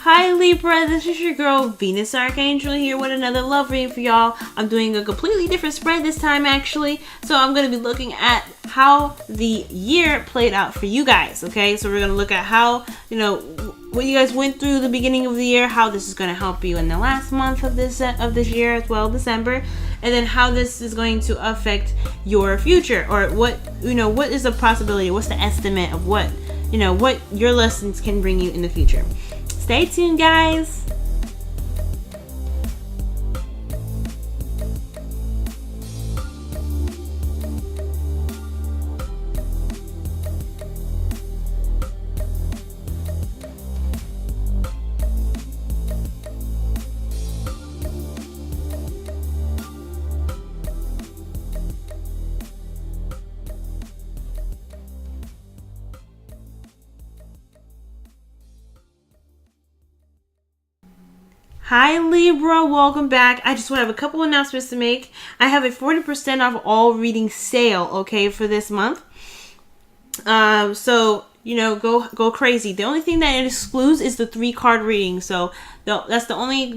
Hi Libra, this is your girl Venus Archangel here with another love reading for y'all. I'm doing a completely different spread this time actually. So I'm going to be looking at how the year played out for you guys, okay? So we're going to look at how, what you guys went through the beginning of the year, how this is going to help you in the last month of this year as well, December, and then how this is going to affect your future, or what is the possibility, what's the estimate of what your lessons can bring you in the future. Stay tuned, guys. Hi Libra, welcome back. I just want to have a couple announcements to make. I have a 40% off all reading sale, okay, for this month. So go crazy. The only thing that it excludes is the 3-card reading. So that's the only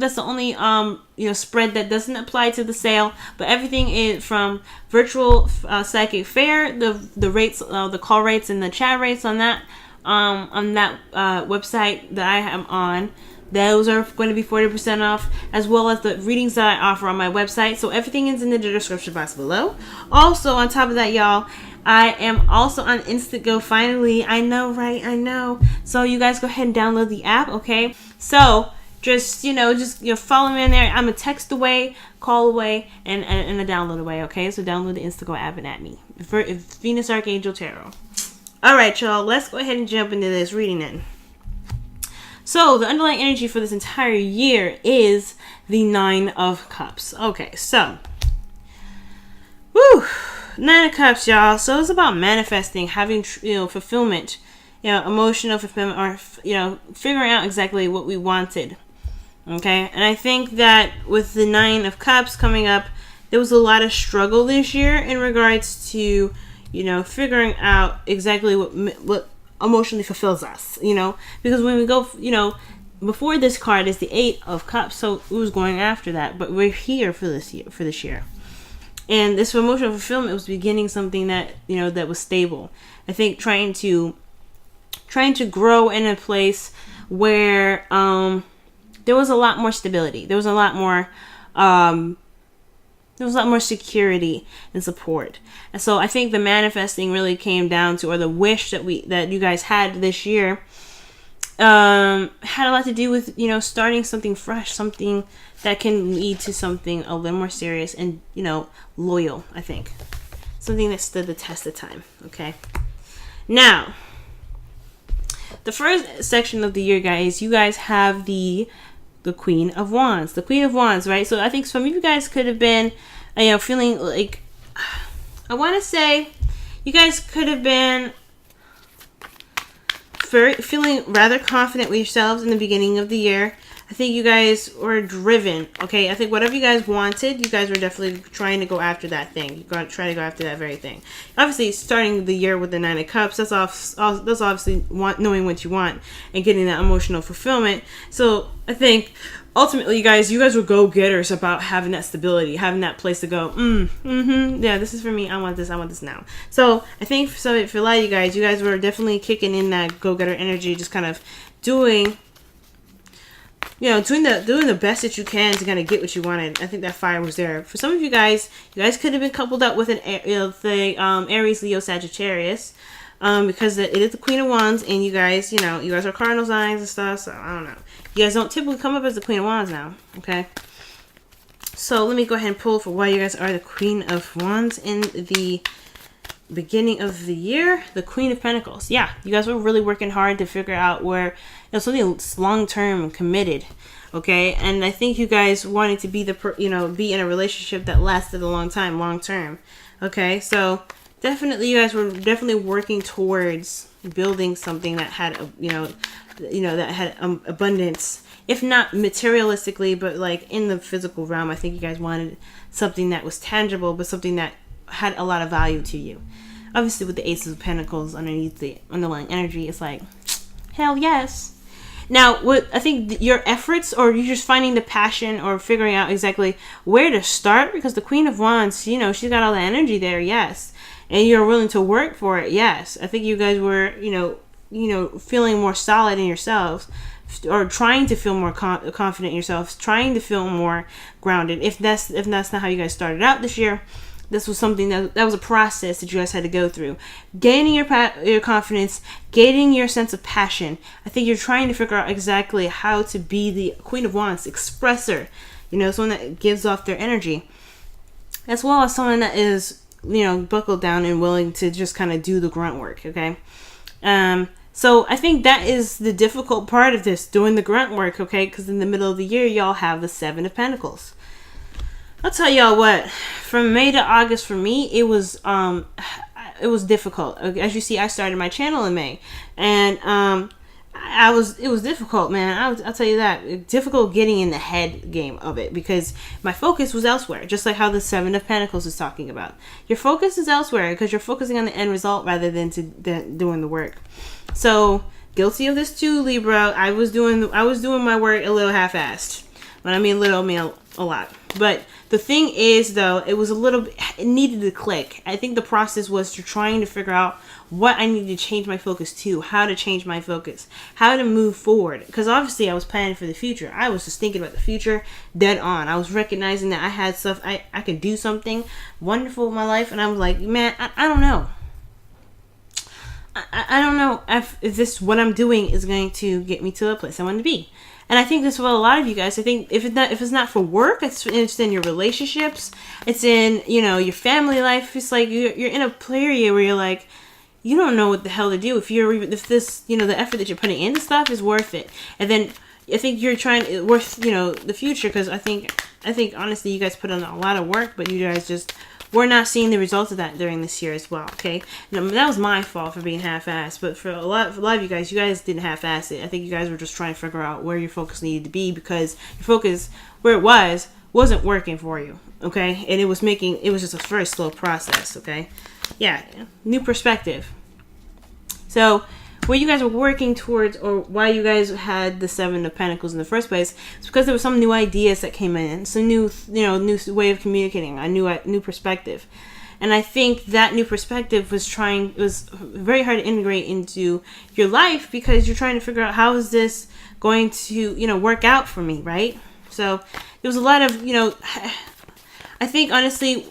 spread that doesn't apply to the sale. But everything is from virtual psychic fair. The rates, the call rates and the chat rates on that website that I am on. Those are going to be 40% off, as well as the readings that I offer on my website. So everything is in the description box below. Also, on top of that, y'all, I am also on Instago. Finally, I know, right? I know. So you guys go ahead and download the app, okay? So just follow me in there. I'm a text away, call away, and a download away, okay? So download the Instago app and at me for Venus Archangel Tarot. All right, y'all. Let's go ahead and jump into this reading then. So, the underlying energy for this entire year is the 9 of Cups. Okay, so, 9 of Cups, y'all. So, it's about manifesting, having, fulfillment, emotional fulfillment, or, figuring out exactly what we wanted. Okay, and I think that with the 9 of Cups coming up, there was a lot of struggle this year in regards to, figuring out exactly what emotionally fulfills us, because when we go, before this card is the 8 of Cups, so it was going after that, but we're here for this year, and this emotional fulfillment was beginning something that that was stable. I think trying to grow in a place where there was a lot more stability, there was a lot more security and support. And so I think the manifesting really came down to, or the wish that you guys had this year, had a lot to do with, starting something fresh, something that can lead to something a little more serious and, loyal, I think. Something that stood the test of time, okay? Now, the first section of the year, guys, you guys have the Queen of Wands. The Queen of Wands, right? So I think some of you guys could have been, feeling like, I want to say, you guys could have been feeling rather confident with yourselves in the beginning of the year. I think you guys were driven, okay? I think whatever you guys wanted, you guys were definitely trying to go after that thing. You got to try to go after that very thing. Obviously, starting the year with the 9 of Cups, that's obviously knowing what you want and getting that emotional fulfillment. So I think ultimately, you guys were go-getters about having that stability, having that place to go, yeah, this is for me, I want this now. So I think for a lot of you guys were definitely kicking in that go-getter energy, just kind of doing the best that you can to kind of get what you wanted. I think that fire was there. For some of you guys could have been coupled up with Aries, Leo, Sagittarius, because it is the Queen of Wands, and you guys are cardinal signs and stuff, so I don't know. You guys don't typically come up as the Queen of Wands now, okay? So let me go ahead and pull for why you guys are the Queen of Wands in the beginning of the year. The Queen of Pentacles. Yeah, you guys were really working hard to figure out where something long-term and committed, okay? And I think you guys wanted to be be in a relationship that lasted a long term, okay? So definitely, you guys were definitely working towards building something that had that had abundance, if not materialistically, but like in the physical realm. I think you guys wanted something that was tangible, but something that had a lot of value to you. Obviously, with the Ace of Pentacles underneath the underlying energy, it's like, hell yes. Now, what I think your efforts, or you're just finding the passion or figuring out exactly where to start, because the Queen of Wands, you know, she's got all the energy there, yes. And you're willing to work for it, yes. I think you guys were, you know, feeling more solid in yourselves, or trying to feel more confident in yourselves, trying to feel more grounded. If that's not how you guys started out this year, this was something that was a process that you guys had to go through. Gaining your confidence, gaining your sense of passion. I think you're trying to figure out exactly how to be the Queen of Wands, expressor. You know, someone that gives off their energy, as well as someone that is, you know, buckled down and willing to just kind of do the grunt work. Okay. So I think that is the difficult part of this, doing the grunt work, okay? Because in the middle of the year, y'all have the Seven of Pentacles. I'll tell y'all what, from May to August for me, it was difficult. As you see, I started my channel in May, and it was difficult, man. I'll tell you that. Difficult getting in the head game of it, because my focus was elsewhere, just like how the Seven of Pentacles is talking about. Your focus is elsewhere because you're focusing on the end result rather than doing the work. So, guilty of this too, Libra. I was doing my work a little half-assed. When I mean little, I mean a lot. But the thing is, though, it needed to click. I think the process was trying to figure out what I needed to change my focus to, how to change my focus, how to move forward. Because obviously I was planning for the future. I was just thinking about the future dead on. I was recognizing that I had stuff, I could do something wonderful in my life. And I was like, man, I don't know. I don't know if this, what I'm doing is going to get me to a place I want to be. And I think this for a lot of you guys. I think if it's not for work, it's in your relationships. It's in, you know, your family life. It's like you're in a period where you're like, you don't know what the hell to do. If this, you know, the effort that you're putting into stuff is worth it. And then I think you're trying worth, you know, the future, because I think honestly you guys put in a lot of work, but you guys just we're not seeing the results of that during this year as well, okay? Now, that was my fault for being half-assed, but for a lot of you guys didn't half-ass it. I think you guys were just trying to figure out where your focus needed to be, because your focus, where it wasn't working for you, okay? And it was just a very slow process, okay? Yeah, new perspective. So, what you guys were working towards, or why you guys had the Seven of Pentacles in the first place, is because there were some new ideas that came in, some new way of communicating, a new perspective. And I think that new perspective was very hard to integrate into your life, because you're trying to figure out, how is this going to, you know, work out for me, right? So there was a lot of, you know, I think honestly,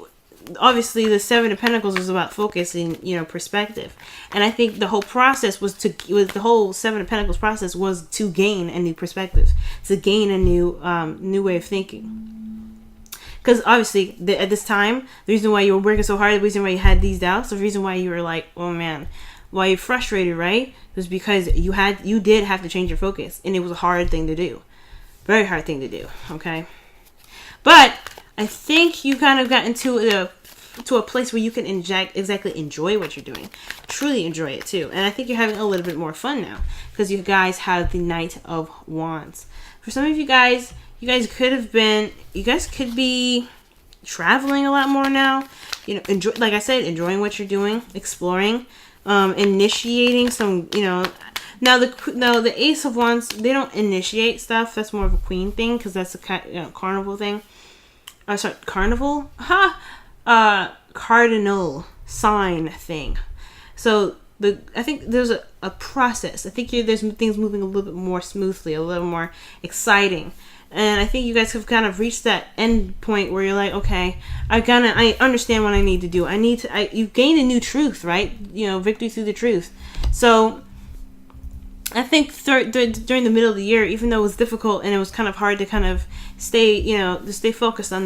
obviously the Seven of Pentacles was about focus and, you know, perspective. And I think the whole process the whole Seven of Pentacles process was to gain a new perspective, to gain a new way of thinking. Because obviously at this time, the reason why you were working so hard, the reason why you had these doubts, the reason why you were like, oh man, why you're frustrated, right? Was because you did have to change your focus, and it was a hard thing to do. Very hard thing to do, okay? But I think you kind of got into a place where you can exactly enjoy what you're doing. Truly enjoy it too. And I think you're having a little bit more fun now, because you guys have the Knight of Wands. For some of you guys could be traveling a lot more now. You know, like I said, enjoying what you're doing, exploring, initiating some, you know. Now the Ace of Wands, they don't initiate stuff. That's more of a queen thing, because that's a carnival thing. Carnival? Cardinal sign thing. So I think there's a process. I think there's things moving a little bit more smoothly, a little more exciting. And I think you guys have kind of reached that end point where you're like, okay, I understand what I need to do. You've gained a new truth, right? You know, victory through the truth. So I think during the middle of the year, even though it was difficult and it was kind of hard to kind of stay focused on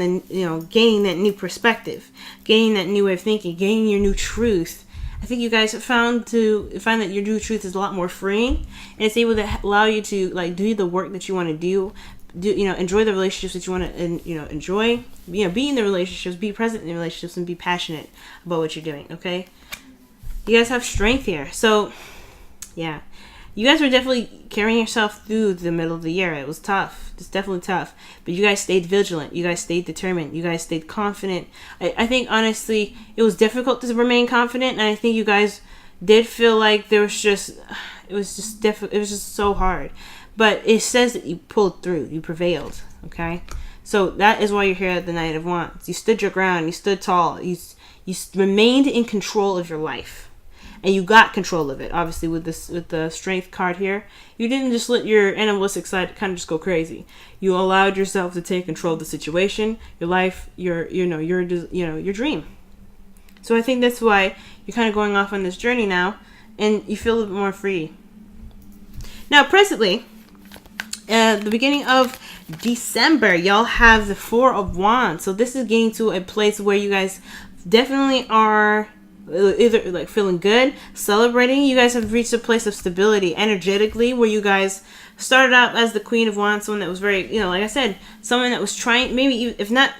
gaining that new perspective, gaining that new way of thinking, gaining your new truth. I think you guys have find that your new truth is a lot more freeing, and it's able to allow you to like do the work that you want to do, enjoy the relationships that you want to, enjoy, be in the relationships, be present in the relationships, and be passionate about what you're doing. Okay, you guys have strength here, so yeah. You guys were definitely carrying yourself through the middle of the year. It was tough. It's definitely tough. But you guys stayed vigilant. You guys stayed determined. You guys stayed confident. I think, honestly, it was difficult to remain confident. And I think you guys did feel like it was just so hard. but it says that you pulled through, you prevailed, okay? So that is why you're here at the Knight of Wands. You stood your ground, you stood tall, you remained in control of your life. And you got control of it, obviously, with the Strength card here. You didn't just let your animalistic side kind of just go crazy. You allowed yourself to take control of the situation, your life, your dream. So I think that's why you're kind of going off on this journey now, and you feel a bit more free. Now, presently, at the beginning of December, y'all have the Four of Wands. So this is getting to a place where you guys definitely are either like feeling good, celebrating. You guys have reached a place of stability energetically, where you guys started out as the Queen of Wands, someone that was very, like I said, someone that was trying, maybe if not,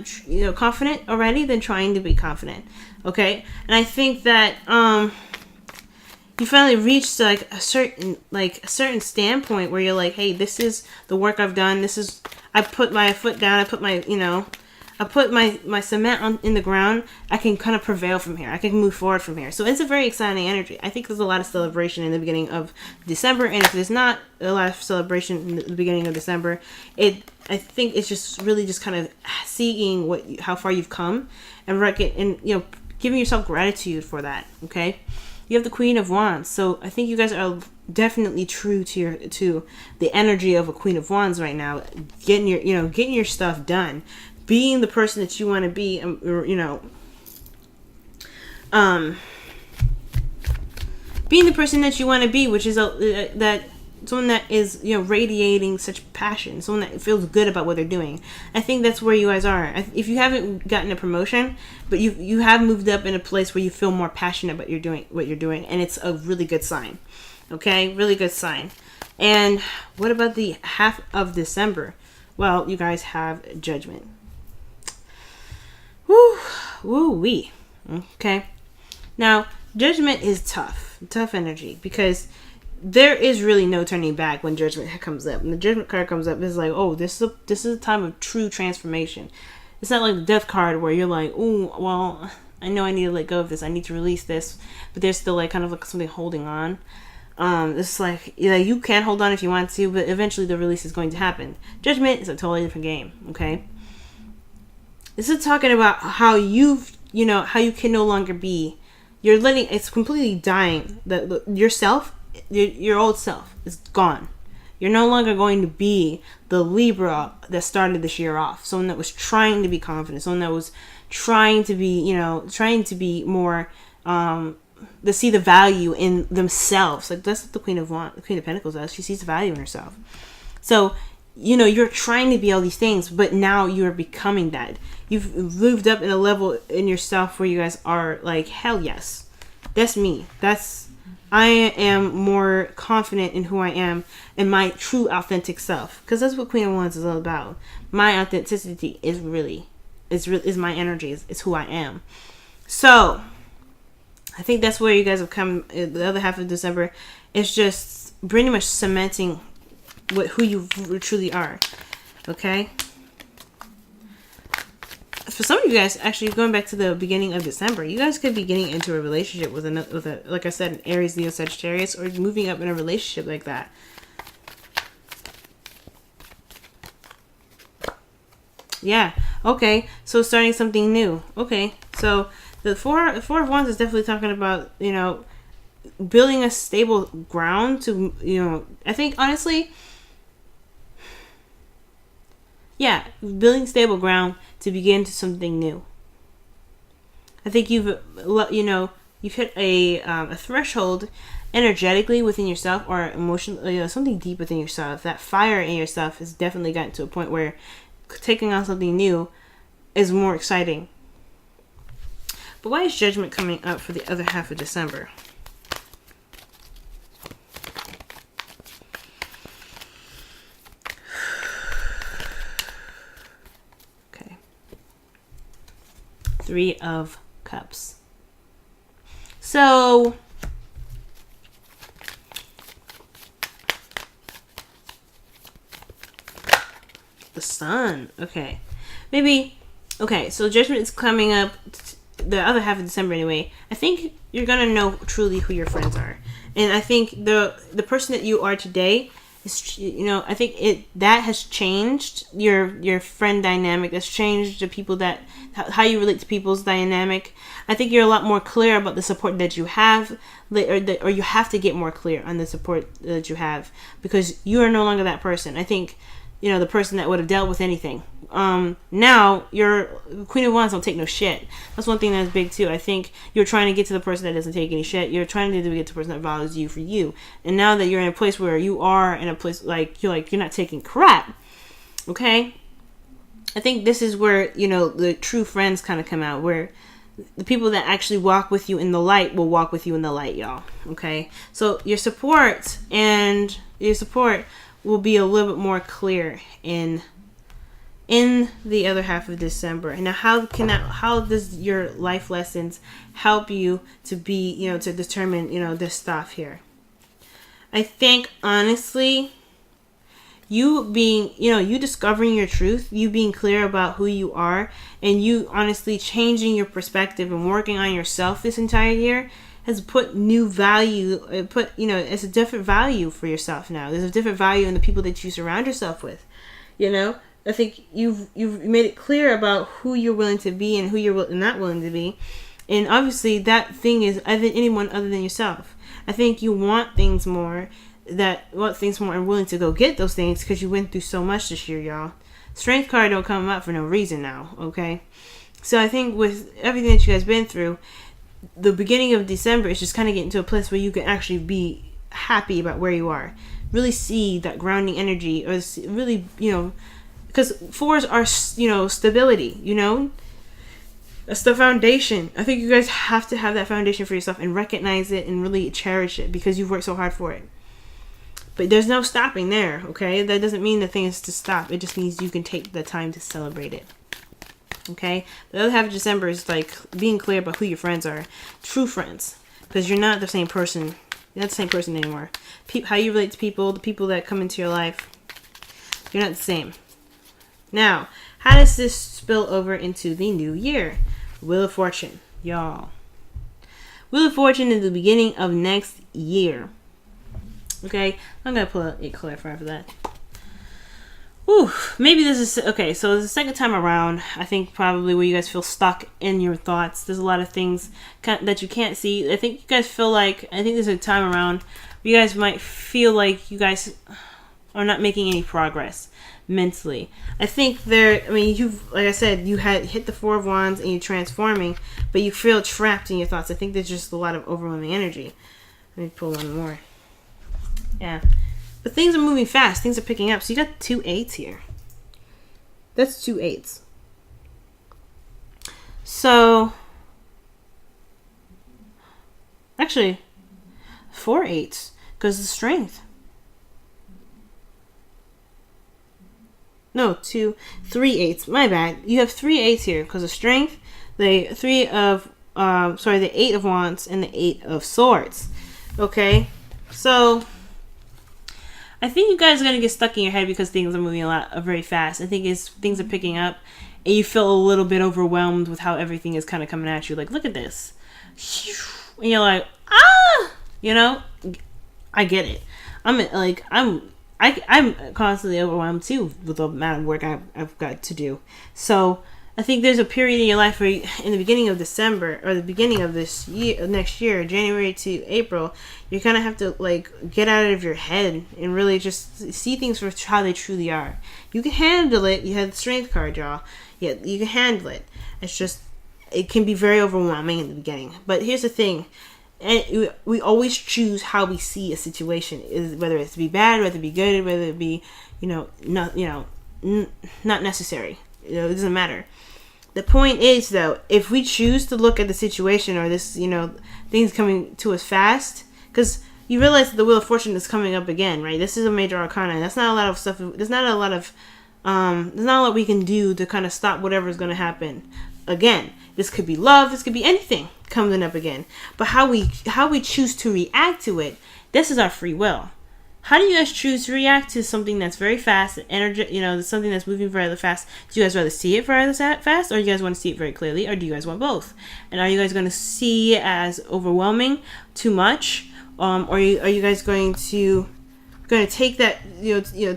confident already, then trying to be confident. Okay, and I think that you finally reached like a certain standpoint where you're like, hey, this is the work I've done. I put my foot down. I put my cement in the ground. I can kind of prevail from here. I can move forward from here. So it's a very exciting energy. I think there's a lot of celebration in the beginning of December. And if there's not a lot of celebration in the beginning of December, I think it's just really just kind of seeing how far you've come and giving yourself gratitude for that. Okay. You have the Queen of Wands. So I think you guys are definitely true to the energy of a Queen of Wands right now. Getting your stuff done. Being the person that you want to be, being the person that you want to be, which is someone that is, radiating such passion, someone that feels good about what they're doing. I think that's where you guys are. If you haven't gotten a promotion, but you have moved up in a place where you feel more passionate about what you're doing, and it's a really good sign. Okay, really good sign. And what about the half of December? Well, you guys have Judgment. Woo-wee. Okay. Now, Judgment is tough energy, because there is really no turning back when Judgment comes up. And the Judgment card comes up, it's like, oh, this is a time of true transformation. It's not like the Death card where you're like, oh, well, I know I need to let go of this. I need to release this. But there's still like kind of like something holding on. It's like, you can hold on if you want to, but eventually the release is going to happen. Judgment is a totally different game, okay? This is talking about how you can no longer be. It's completely dying. Yourself, your old self is gone. You're no longer going to be the Libra that started this year off. Someone that was trying to be confident. Someone that was trying to be more, to see the value in themselves. Like that's what the Queen of Pentacles does. She sees the value in herself. So, you're trying to be all these things, but now you're becoming that. You've moved up in a level in yourself where you guys are like, hell yes, that's me. I am more confident in who I am and my true authentic self. Because that's what Queen of Wands is all about. My authenticity is my energy. It's who I am. So, I think that's where you guys have come. The other half of December is just pretty much cementing who you truly are. Okay? For some of you guys, actually going back to the beginning of December, you guys could be getting into a relationship with a like I said, an Aries, Leo, Sagittarius, or moving up in a relationship like that. Yeah. Okay. So starting something new. Okay. So the four of Wands is definitely talking about, building a stable ground to, I think honestly, yeah, building stable ground to begin to something new. I think you've hit a threshold energetically within yourself, or emotionally, something deep within yourself. That fire in yourself has definitely gotten to a point where taking on something new is more exciting. But why is Judgment coming up for the other half of December? Three of Cups. So, the Sun. Okay. Maybe. Okay, so Judgment is coming up the other half of December anyway. I think you're going to know truly who your friends are. And I think the person that you are today It's, you know, I think that has changed your friend dynamic. That's changed the people that how you relate to people's dynamic. I think you're a lot more clear about the support that you have, or you have to get more clear on the support that you have, because you are no longer that person. I think, you know, the person that would have dealt with anything. Now you're Queen of Wands don't take no shit. That's one thing that's big too. I think you're trying to get to the person that doesn't take any shit. You're trying to get to the person that values you for you. And now that you're in a place where you are in a place you're not taking crap. Okay? I think this is where, you know, the true friends kind of come out, where the people that actually walk with you in the light will walk with you in the light, y'all. Okay? So your support will be a little bit more clear in the other half of December. And now how does your life lessons help you to be, you know, to determine, you know, this stuff here? I think honestly, you being, you know, you discovering your truth, you being clear about who you are, and you honestly changing your perspective and working on yourself this entire year has put new value, you know, it's a different value for yourself now. There's a different value in the people that you surround yourself with, you know? I think you've made it clear about who you're willing to be and who you're not willing to be. And obviously that thing is anyone other than yourself. I think you want things more and willing to go get those things because you went through so much this year, y'all. Strength card don't come up for no reason now, okay? So I think with everything that you guys been through, the beginning of December is just kind of getting to a place where you can actually be happy about where you are. Really see that grounding energy, or really, you know, because 4s are, you know, stability, you know? That's the foundation. I think you guys have to have that foundation for yourself and recognize it and really cherish it because you've worked so hard for it. But there's no stopping there, okay? That doesn't mean the thing is to stop. It just means you can take the time to celebrate it, okay? The other half of December is like being clear about who your friends are. True friends. Because you're not the same person. You're not the same person anymore. How you relate to people, the people that come into your life, you're not the same. Now, how does this spill over into the new year? Wheel of Fortune, y'all. Wheel of Fortune is the beginning of next year. Okay, I'm going to pull a clarifier for that. Ooh, maybe this is... Okay, so the second time around, I think probably where you guys feel stuck in your thoughts. There's a lot of things that you can't see. I think you guys feel like... I think there's a time around where you guys might feel like you guys are not making any progress mentally. I think like I said, you had hit the 4 of Wands and you're transforming, but you feel trapped in your thoughts. I think there's just a lot of overwhelming energy. Let me pull one more. Yeah. But things are moving fast. Things are picking up. So you got 2 8s here. That's 2 8s. So, actually, 4 8s because the strength. No, 3 8s. My bad. You have 3 8s here because of strength. The 8 of Wands and the 8 of Swords. Okay, so I think you guys are gonna get stuck in your head because things are moving very fast. I think things are picking up, and you feel a little bit overwhelmed with how everything is kind of coming at you. Like, look at this, and you're like, you know, I get it. I'm constantly overwhelmed too with the amount of work I've got to do. So I think there's a period in your life where in the beginning of December or the beginning of this year, next year, January to April, you kind of have to like get out of your head and really just see things for how they truly are. You can handle it. You have the strength card, y'all. Yeah, you can handle it. It's just, it can be very overwhelming in the beginning. But here's the thing. And we always choose how we see a situation, whether it's to be bad, whether it be good, whether it be, not necessary. It doesn't matter. The point is, though, if we choose to look at the situation or this, things coming to us fast, because you realize that the Wheel of Fortune is coming up again, right? This is a major arcana. That's not a lot of stuff. There's not a lot we can do to kind of stop whatever is going to happen. Again, this could be love. This could be anything coming up again. But how we choose to react to it, this is our free will. How do you guys choose to react to something that's very fast, something that's moving very fast? Do you guys rather see it very fast, or do you guys want to see it very clearly, or do you guys want both? And are you guys going to see it as overwhelming, too much, or are you guys going to going to take that,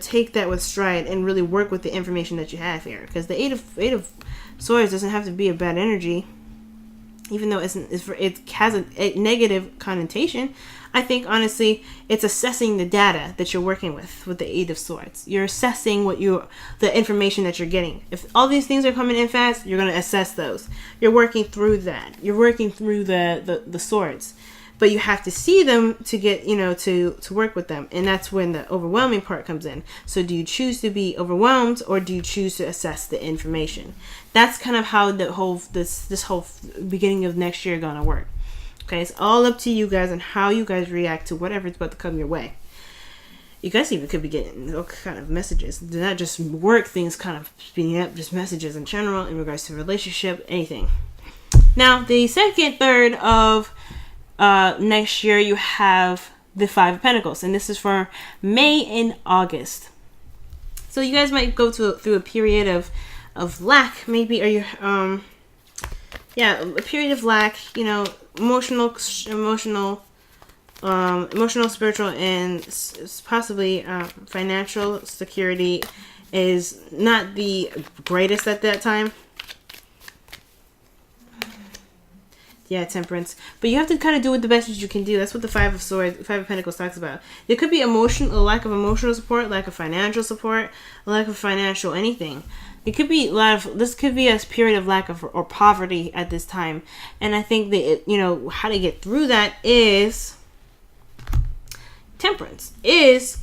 take that with stride and really work with the information that you have here. Because the Eight of Swords doesn't have to be a bad energy, even though it has a negative connotation. I think, honestly, it's assessing the data that you're working with the Eight of Swords. You're assessing the information that you're getting. If all these things are coming in fast, you're going to assess those. You're working through that. You're working through the swords. But you have to see them to get, to work with them. And that's when the overwhelming part comes in. So do you choose to be overwhelmed, or do you choose to assess the information? That's kind of how this whole beginning of next year going to work. Okay, it's all up to you guys and how you guys react to whatever's about to come your way. You guys even could be getting all kind of messages. Not just work things kind of speeding up, just messages in general in regards to relationship, anything. Now, the second third of next year, you have the Five of Pentacles, and this is for May and August. So you guys might go through a period of lack, maybe, or a period of lack. Emotional, spiritual, and possibly financial security is not the greatest at that time. Yeah, Temperance. But you have to kind of do it the best that you can do. That's what the Five of Pentacles talks about. There could be a lack of emotional support, lack of financial support, lack of financial anything. It could be this could be a period of lack of or poverty at this time. And I think that, how to get through that is Temperance. Is,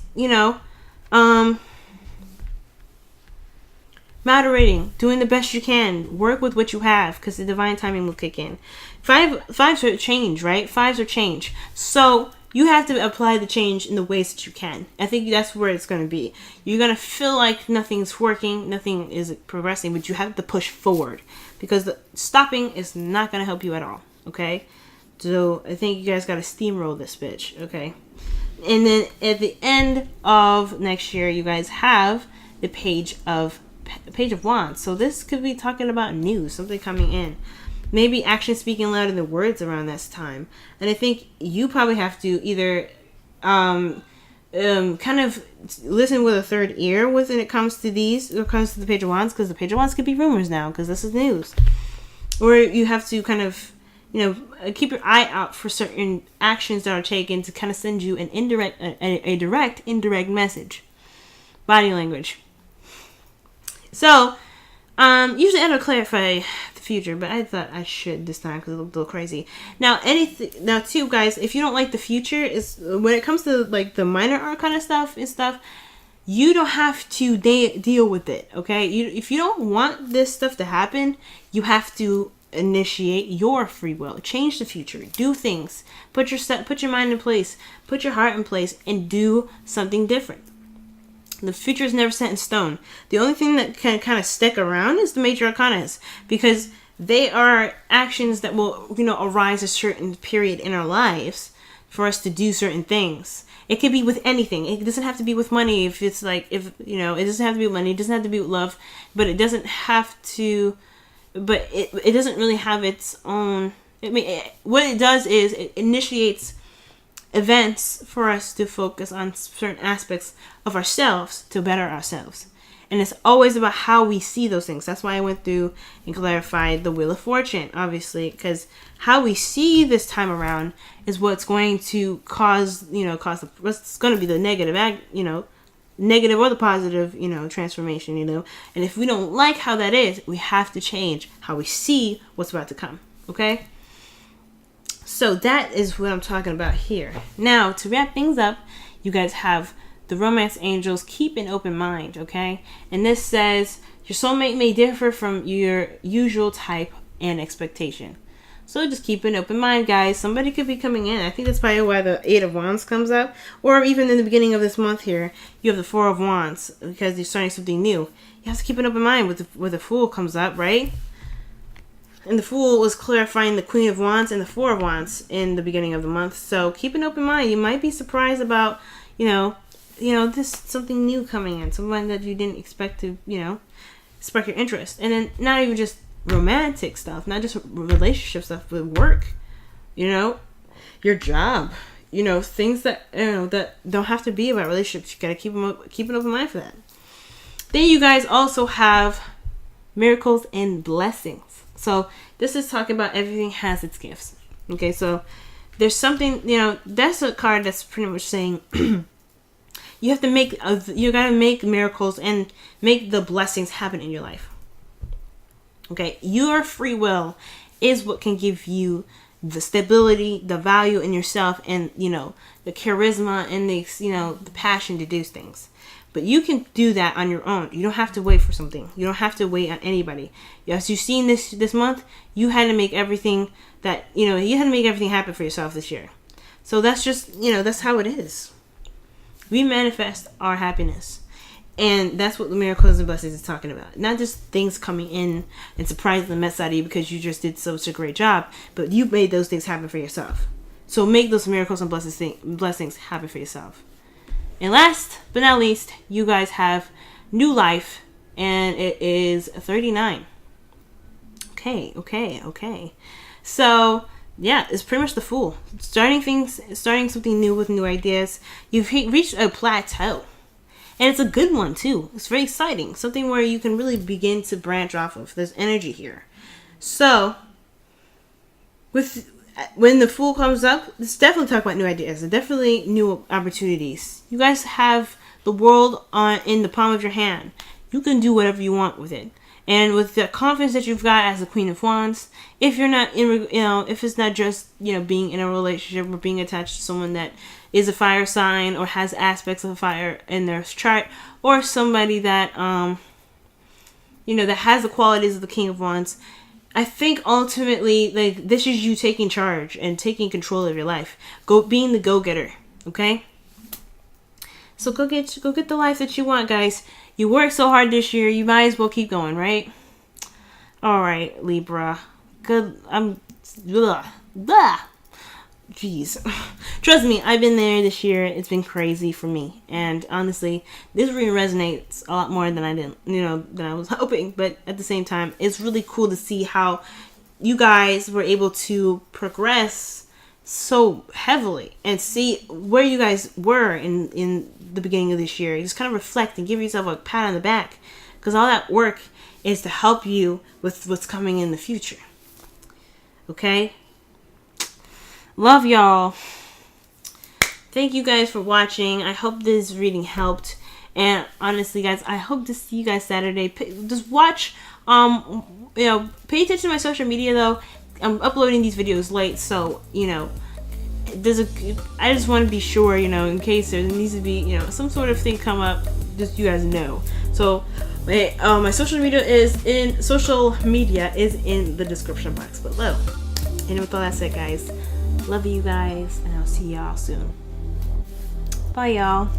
moderating, doing the best you can, work with what you have, because the divine timing will kick in. Fives are change, right? Fives are change. So you have to apply the change in the ways that you can. I think that's where it's going to be. You're going to feel like nothing's working, nothing is progressing, but you have to push forward, because the stopping is not going to help you at all. Okay? So I think you guys got to steamroll this bitch. Okay? And then at the end of next year, you guys have the Page of Wands. So this could be talking about news, something coming in. Maybe action speaking louder than words around this time. And I think you probably have to either kind of listen with a third ear when it comes to the Page of Wands, because the Page of Wands could be rumors now, because this is news. Or you have to kind of, keep your eye out for certain actions that are taken to kind of send you a direct, indirect message. Body language. So, usually I don't clarify the future, but I thought I should this time because it looked a little crazy. Now, too, guys, if you don't like the future, is when it comes to like the minor arcana stuff, you don't have to deal with it. Okay, if you don't want this stuff to happen, you have to initiate your free will, change the future, do things, put your mind in place, put your heart in place, and do something different. The future is never set in stone. The only thing that can kind of stick around is the major arcanas, because they are actions that will, arise a certain period in our lives for us to do certain things. It could be with anything. It doesn't have to be with money. It doesn't have to be with money. It doesn't have to be with love, but it doesn't have to, but it doesn't really have its own. What it does is it initiates events for us to focus on certain aspects of ourselves to better ourselves. And it's always about how we see those things. That's why I went through and clarified the Wheel of Fortune, obviously, because how we see this time around is what's going to cause what's going to be the negative, negative or the positive, transformation, And if we don't like how that is, we have to change how we see what's about to come. Okay? So that is what I'm talking about here. Now, to wrap things up, you guys have the Romance Angels. Keep an open mind, okay? And this says, your soulmate may differ from your usual type and expectation. So just keep an open mind, guys. Somebody could be coming in. I think that's probably why the Eight of Wands comes up. Or even in the beginning of this month here, you have the Four of Wands, because you're starting something new. You have to keep an open mind with the Fool comes up, right? And the Fool was clarifying the Queen of Wands and the Four of Wands in the beginning of the month. So keep an open mind. You might be surprised about, this something new coming in. Someone that you didn't expect to, spark your interest. And then not even just romantic stuff, not just relationship stuff, but work. Your job. things that that don't have to be about relationships. You gotta keep an open mind for that. Then you guys also have miracles and blessings. So this is talking about everything has its gifts. Okay, so there's something, that's a card that's pretty much saying you have to you gotta make miracles and make the blessings happen in your life. Okay, your free will is what can give you the stability, the value in yourself, and the charisma and the passion to do things. But you can do that on your own. You don't have to wait for something. You don't have to wait on anybody. As you've seen this month, you had to make everything happen for yourself this year. So that's just, that's how it is. We manifest our happiness. And that's what the miracles and blessings is talking about. Not just things coming in and surprising the mess out of you because you just did such a great job, but you made those things happen for yourself. So make those miracles and blessings happen for yourself. And last but not least, you guys have new life, and it is 39. Okay. So yeah, it's pretty much the Fool. Starting something new with new ideas. You've reached a plateau. And it's a good one too. It's very exciting. Something where you can really begin to branch off of. There's energy here. So, when the Fool comes up, let's definitely talk about new ideas. And definitely new opportunities. You guys have the world in the palm of your hand. You can do whatever you want with it. And with the confidence that you've got as the Queen of Wands, if you're not if it's not just, being in a relationship or being attached to someone that is a fire sign or has aspects of fire in their chart, or somebody that, that has the qualities of the King of Wands, I think ultimately, this is you taking charge and taking control of your life. Being the go-getter, okay? So go get the life that you want, guys. You worked so hard this year, you might as well keep going, right? All right, Libra. Good. Jeez. Trust me, I've been there this year. It's been crazy for me. And honestly, this really resonates a lot more than I was hoping. But at the same time, it's really cool to see how you guys were able to progress so heavily and see where you guys were in the beginning of this year. You just kind of reflect and give yourself a pat on the back, because all that work is to help you with what's coming in the future. Okay? Love y'all. Thank you guys for watching. I hope this reading helped. And honestly, guys, I hope to see you guys Saturday. Just watch. Pay attention to my social media though. I'm uploading these videos late, so I just want to be sure, in case there needs to be, some sort of thing come up, just you guys know. So my social media is in the description box below. And with all that said, guys, love you guys, and I'll see y'all soon. Bye, y'all.